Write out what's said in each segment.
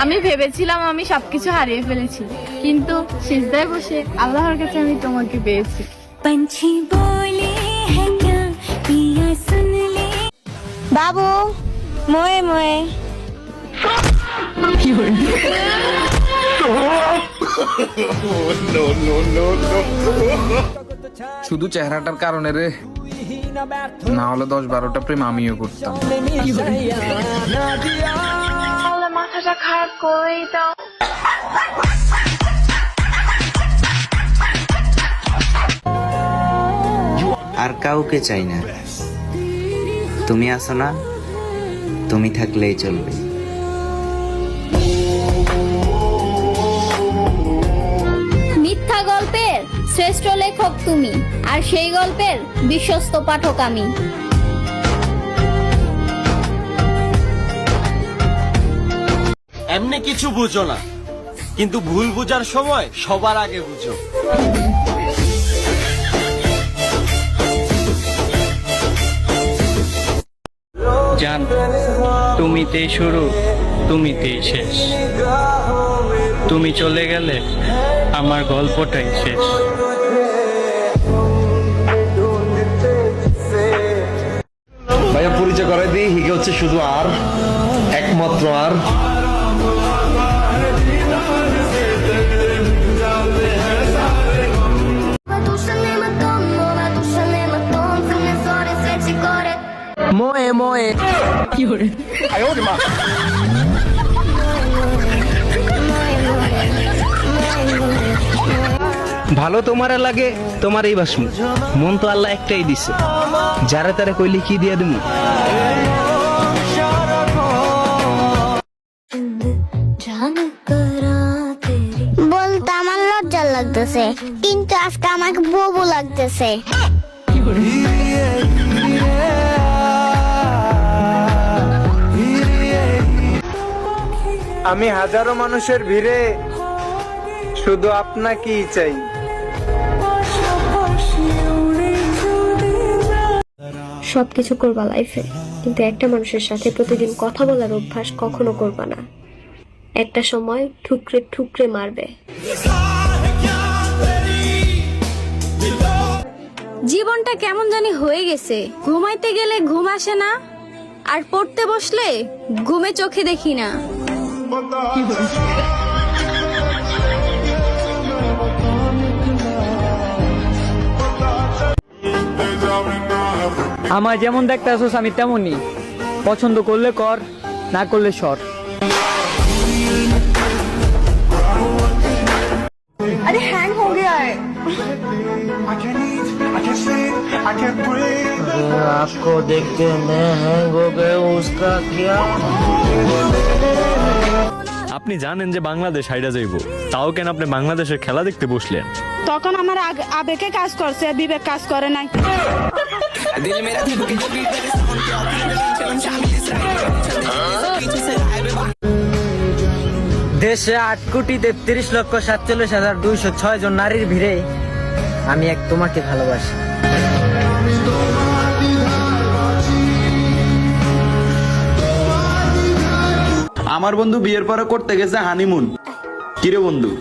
আমি ভেবেছিলাম আমি সবকিছু হারিয়ে ফেলেছি, কিন্তু সিজদায় বসে আল্লাহর কাছে আমি তোমাকে পেয়েছি। पंछी बोले है क्या पिया सुन ले बाबू मोए मोए শুধু চেহারাটার কারণে রে, না হলে 10-12টা প্রেম আমিও করতাম। মাথাটা খারাপ করে দাও। আর কাউকে চাই না, তুমি আছো না, তুমি থাকলেই চলবে। মিথ্যা গল্পের শ্রেষ্ঠ লেখক তুমি, আর সেই গল্পের বিশ্বস্ত পাঠক আমি। এমনি কিছু বুঝো না, কিন্তু ভুল বুঝার সময় সবার আগে বুঝো। জান, তুমিতেই শুরু, তুমিতেই শেষ। তুমি চলে গেলে আমার গল্পটাই শেষ। ভাইয়া পরিচয় করে দিই, হিগে হচ্ছে শুধু আর একমাত্র আর মোয়ে মোয়ে ভালো তোমারে লাগে তোমার এই বাসমু, মন তো আল্লাহ একটাই দিছে, যারা তারা কইলে কি দিয়া দিমু। বলতে আমার লজ্জা লাগতেছে, কিন্তু আজকে আমাকে বউ লাগতেছে। আমি হাজারো মানুষের ভিড়ে শুধু আপনাকেই চাই। সবকিছু করবা লাইফে, কিন্তু একটা মানুষের সাথে প্রতিদিন কথা বলার অভ্যাস কখনো করবা না। একটা সময় ঠুকরে ঠুকরে মারবে। জীবনটা কেমন জানি হয়ে গেছে, ঘুমাইতে গেলে ঘুম আসে না, আর পড়তে বসলে ঘুমে চোখে দেখি না। আমার যেমন দেখতে আসোস আমি তেমনই, পছন্দ করলে কর, না করলে সর। আরে হ্যাং হো গয়া है। आपको देख के मैं हैंग हो गया, उसका क्या? আপনি জানেন যে বাংলাদেশ হাইরা যাইব, তাও কেন আপনি বাংলাদেশের খেলা দেখতে বসলেন? তখন আমার আবেগে কাজ করছে, বিবেক কাজ করে নাই। দেশে 8,33,47,206 জন নারীর ভিড়ে আমি এক তোমাকে ভালোবাসি। আমার বন্ধু বিয়ের পরে করতে গেছে হানিমুন। কিরে বন্ধু,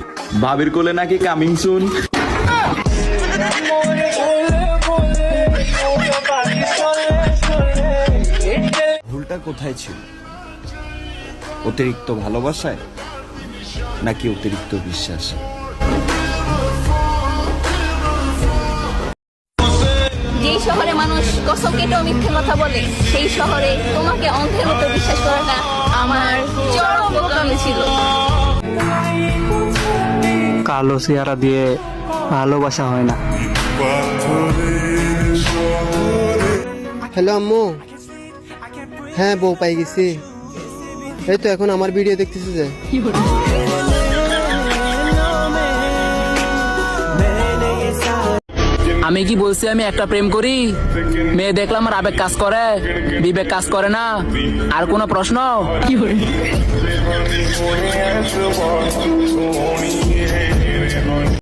ভাবির কোলে নাকি কামিং সুন? ভুলটা কোথায় ছিল? অতিরিক্ত ভালোবাসায় নাকি অতিরিক্ত বিশ্বাসে? যেই শহরে মানুষ কসম কেটেও মিথ্যে কথা বলে, সেই শহরে তোমাকে অন্ধের মতো বিশ্বাস করাটা আমার চরম বোকামি ছিল। কালো চেহারা দিয়ে ভালোবাসা হয় না। হ্যালো আম্মু, হ্যাঁ বউ পাই গেছি। এই তো এখন আমার ভিডিও দেখতেছি যে। আমি কি বলছি আমি একটা প্রেম করি? মেয়ে দেখলাম আমার আবেগ কাজ করে, বিবেক কাজ করে না। আর কোনো প্রশ্ন?